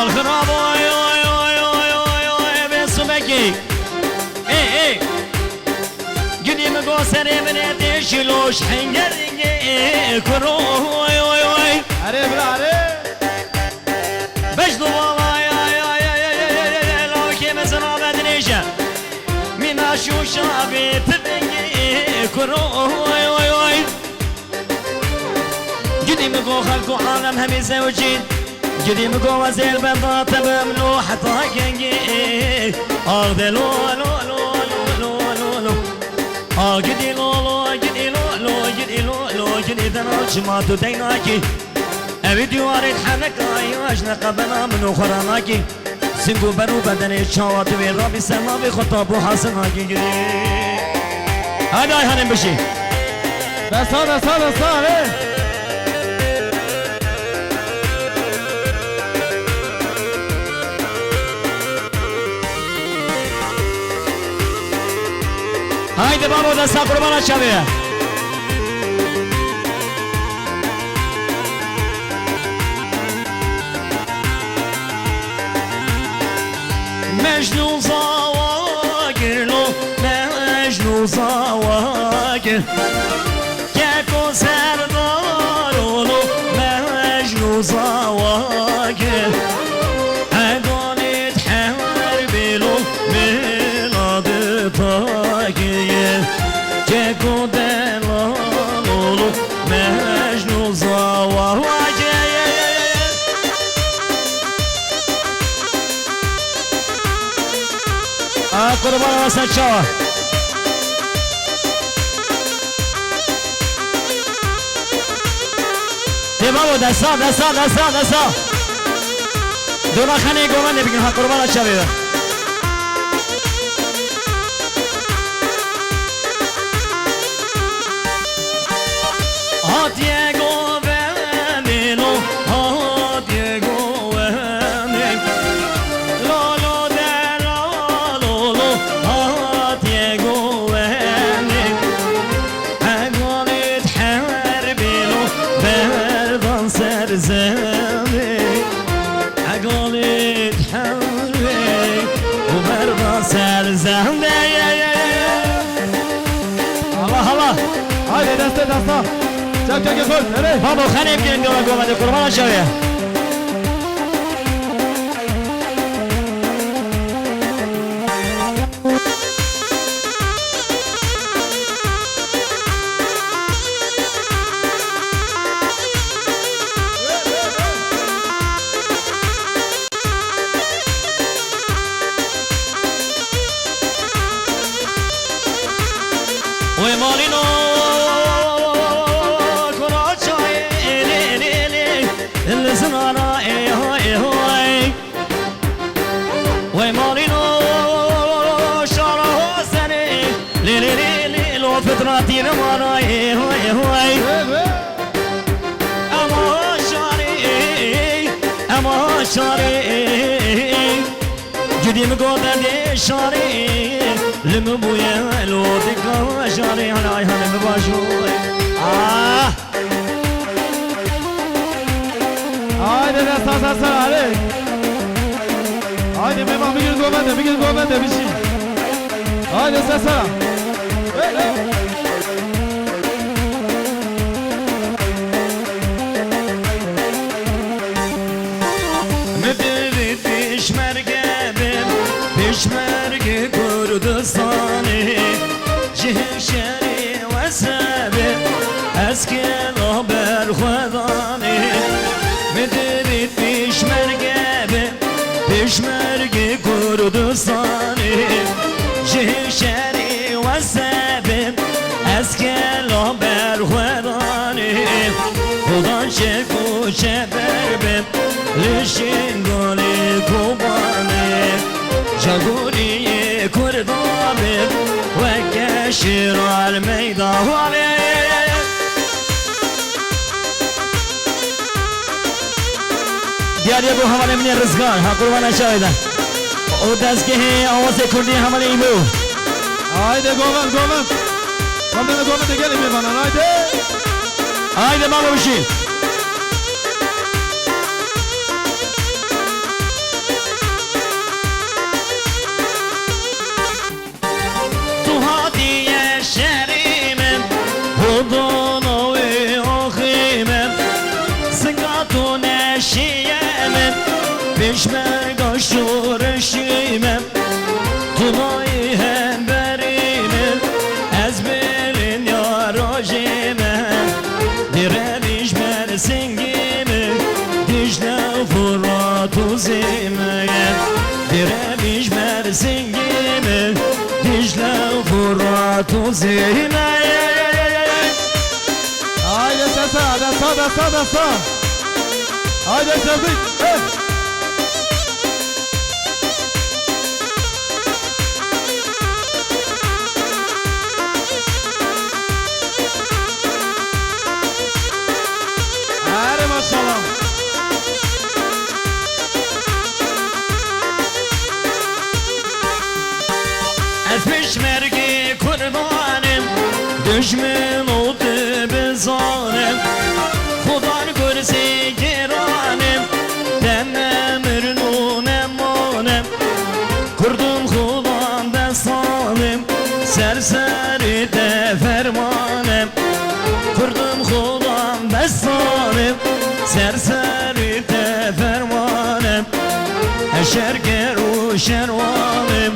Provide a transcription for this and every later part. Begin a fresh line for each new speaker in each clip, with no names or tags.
الخراب اوي اوي اوي اوي اوي اوي بسمكي ايه قدي مقو سري من يديشلوش حنقرقي كرو اوي اوي اوي
عريب لا عريب
بجدو والله يا لو كي مزرعة بدنيشة مما شو شابي تبقي كرو اوي اوي اوي قدي مقو خلقو عالم همي زوجين قدي مقو وزيل بنضات بملوحة طاقنقي اغدي لو لو لو لو لو لو قدي لو لو قدي لو لو قدي لو لو قدي دناش ما تديناكي ابدي وارد حنكاي واجنق بنا من اخراناكي سنگو برو بدن شاوات وی رابی سما بی خطاب و حسناکی قدي هذا هنم بشي
بس هذا صار
هايدي بابو دستا قربانا شبيه مجنون زواجر لو مجنون زواجر كاكو سردارو لو مجنون زواجر عدالي تحارب لو ميلاد طاقية كاكو دلالو لو مجنون زواجر قربان واسد شوا دی بابو دستا دونا خانه گومن بگین ها قربان شوی هاتیه گومنو هاتیه گومن لولو زمي عقولي تحري وبرضه سال زمي الله
هاي دستا شاف يقول
بابا خلينا يمكن نقول قربان شويه ومالينو كراچاي لي الزنانا هاي ومالينو شارو سني لي لو فطراتي نمانا هاي اما شاري جدي مقودة دي شاري لمبويا لو دقا شاري هناي هنم باشوي
هايدي دستا عليك هايدي ميما بيجي قومنده بيشي هايدي دستا
مبرد بشمرق كردستاني جهشري وسابي اسكن برخواني مدرد بشمرق كردستاني جهشري وسابي اسكن برخواني خدا شكو شبربم لشنگالی کوبانه جاگوری کردابه و کشیر المیدانه دیاری بو حواله منی رزگار ها قربان شایده او دستگاه آواز کردی حواله ایمو
هایده گومن دیگه میبانن
هایده بابا بشین Tunay hem berinin ezberin yarojime Diremiş mersin gibi Dicle Fırat uzime Diremiş mersin gibi Dicle Fırat uzime
Haydi sesler, dasta. Haydi Şefik. Hey. Hadi maşallah.
Ezmiş mergi kurbanım Düşman oldu bir zalim Kudan kursi giranım Dememir nunem monem Kurdum kudan ben salim Serseri de fermanem Kurdum kudan ben salim Serseri de fermanem Eşer geru şervalim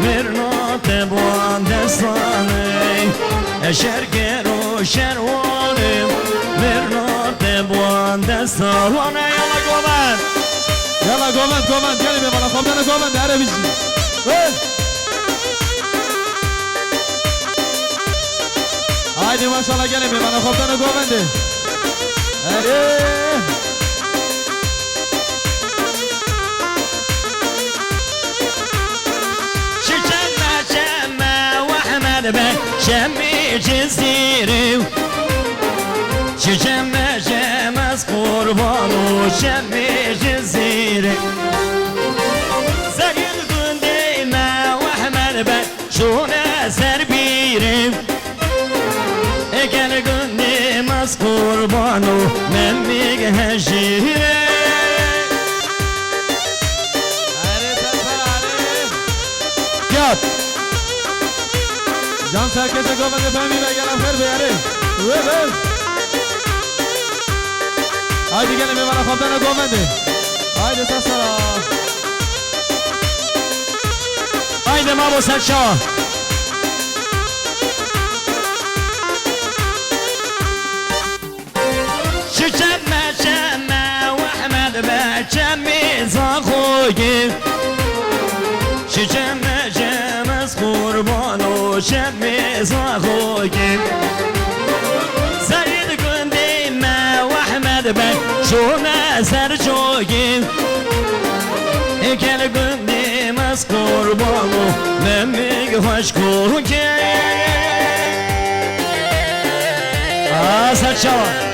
Mirnate buan destanım Eşer geru şervalim Mirnate buan destanım Yalla Gomen
Yalla Gomen. Gelin be bana. Komutanı Gomen de. Hadi bizi. Hey. Haydi maşallah gelin be bana. Komutanı Gomen de. Hadi.
شمي جزيري شجمع جمس قربان وشمي جزيري سجل قنديمة واحمد بك شونا سربيري اكل قنديمة قربان ومميك هجيري
Yat. Can herkese Gomen efendim ve gelen fer beyleri. Evet. Haydi gelin bir bana komutanı Gomen de. Haydi sesler.
Haydi Mabo Selçuk شجمع واحمد بجمي زاخوي شجمع جمس قربان وشمي زاخوي سيد قنديمة واحمد بجونا سرجوي اكل قنديمة قربان ومميك فشكوي سرجوي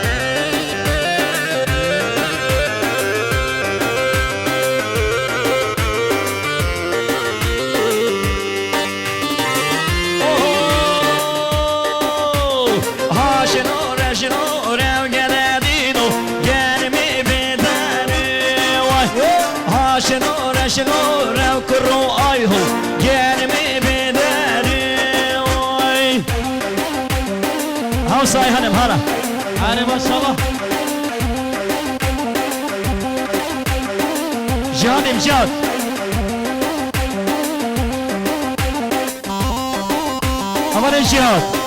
شنور وكرو ايهو جرمي بداري هاو ساي هنم هلا
Hadi maşallah.
جهاد امجاد aman الجهاد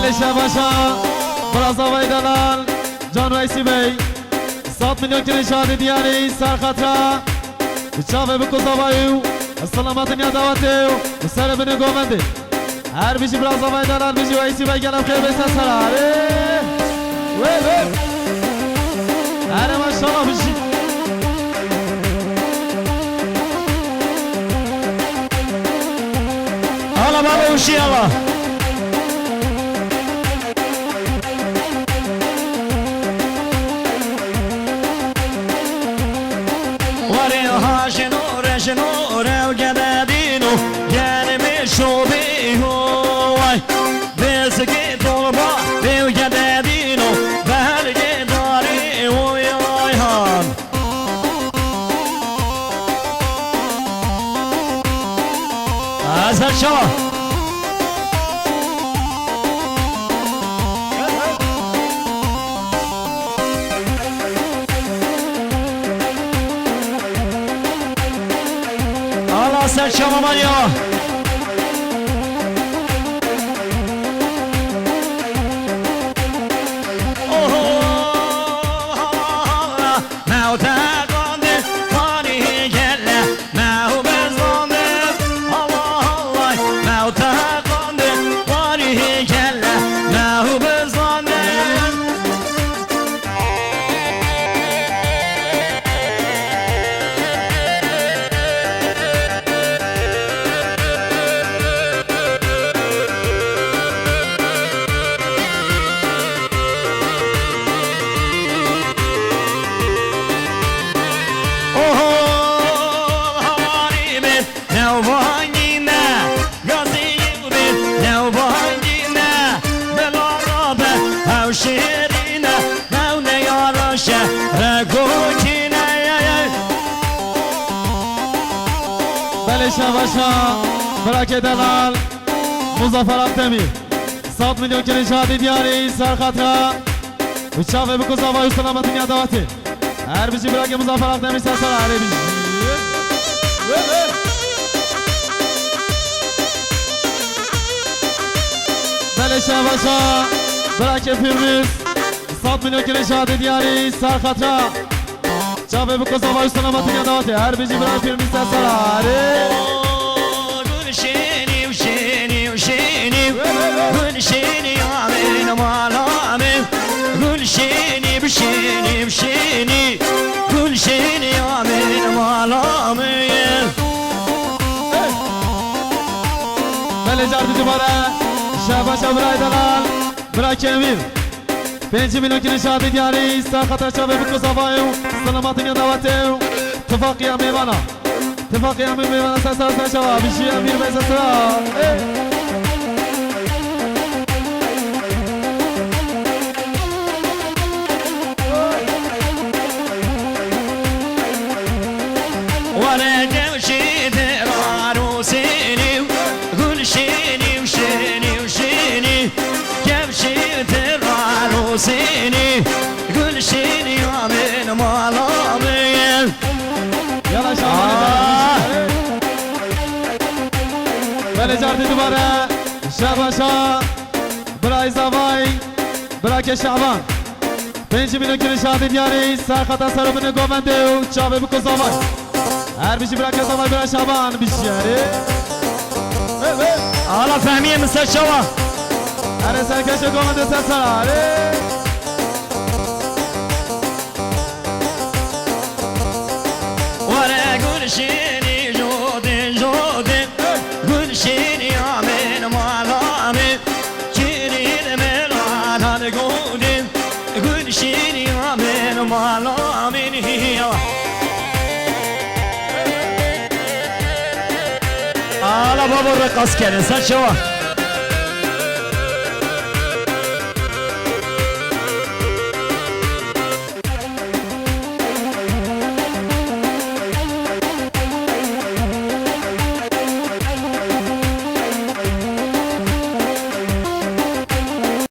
Melişe Başa, Braza Vaydalan, Can Reisi Bey, 7 milyon kere şahidi diyari, Sarkatra, Çave bu kuzavayu, Selamatın ya davatı, Serebini Gomendi. Her bizi Braza Vaydalan, bizi Reisi Bey gelip kebese sararı. Ve. Hadi maşallah bizi.
Allah baba uşi Allah. شنور وجدادينو جاني شو بيهو سرشوا Allah سرشوا مانیا
شباشا براکه دلال مظفر عبدمی 100 میلیون که نشادی دیاری سرخطره و چاوه بکو زاوای سلامتی نیادواتی هر بیشی براکه مظفر عبدمی سر هر بیشی بله شباشا براکه پیرمیز 100 میلیون که نشادی دیاری سرخطره چاوه بکو زاوای سلامتی نیادواتی هر بیشی براکه پیرمیز سر هر شيني عامل مال عامل كل شيني بشيني بشيني كل شيني عامل مال عامل بله جارد دوباره شباشا برای دلال برای کمیر 5 میلیون که نشادی دیاری سر خطر شبه بکو صفایو سلامتی نیادواتی تفاقی هم میوانا تفاقی هم میوانا سر شبه بیشی امیر بیسه سر سيني كل شيني من مالامين يلا شباب بله جاردي دوباره شباشا برای زوای برای شعبان 5 میلیون که نشادی دیاری سرخطا سر من گوونده و چاوه بکو زوای هر بیشی برای زوای برای شعبان بیشیاری
حالا فهمیه مثل شوا
هر سرکش گوونده سر
شيني جودي جودي كل شيني عامل مالامي شيني الملعان هذا جودي كل شيني عامل مالامي على بابا الرقص كان سال شوا